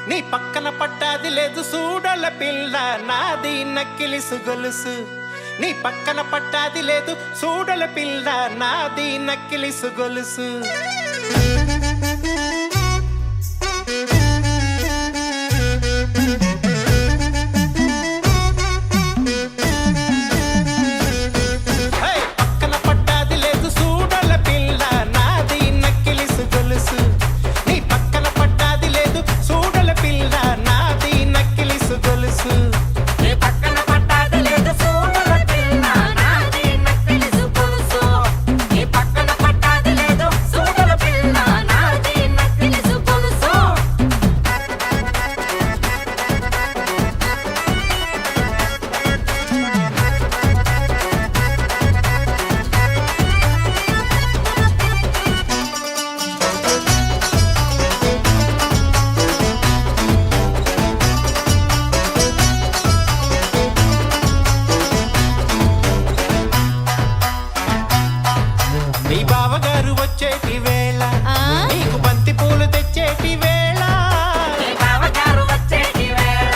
నీ పక్కన పట్టాది లేదు సూడల పిల్ల నాది నక్కిలిసు గొలుసు నీ పక్కన పట్టాది లేదు సూడల పిల్ల నాది నక్కిలిసు గొలుసు నీ బావగారు వచ్చేటి వేళ నీకు బంతి పూలు తెచ్చేటి వేళ నీ బావగారు వచ్చేటి వేళ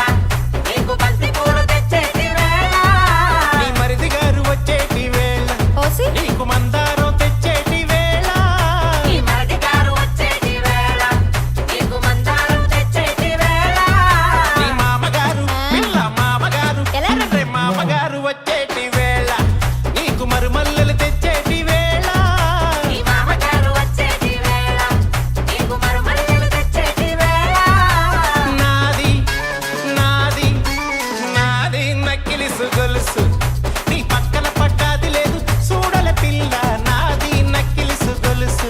నీకు బంతి పూలు తెచ్చేటి వేళ నీ మరిది గారు వచ్చేటి వేళ నీకు మందారం తెచ్చేటి వేళ నీ మరిది గారు వచ్చేటి వేళ నీకు మందారం తెచ్చేటి వేళ నీ మామగారు పిల్ల మామగారు రే మామగారు వచ్చేటి వేళ నీకు మరుమల్లెలు తెచ్చేటి వేళ గొలుసు నీ పక్కన పట్టాది లేదు సూడల పిల్ల నాది నక్కిలిసు గొలుసు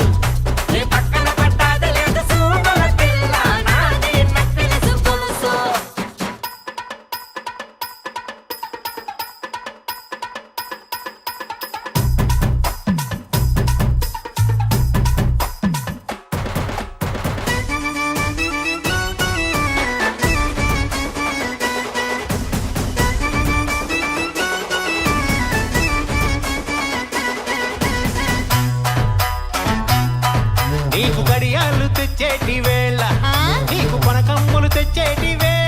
నీ పక్కన పట్టాది లేదు సూడల పిల్ల నాది నక్కిలిసు గొలుసు నీకు గడియాలు తెచ్చేటి వేళ నీకు కొనకమ్ములు తెచ్చేటి వేళ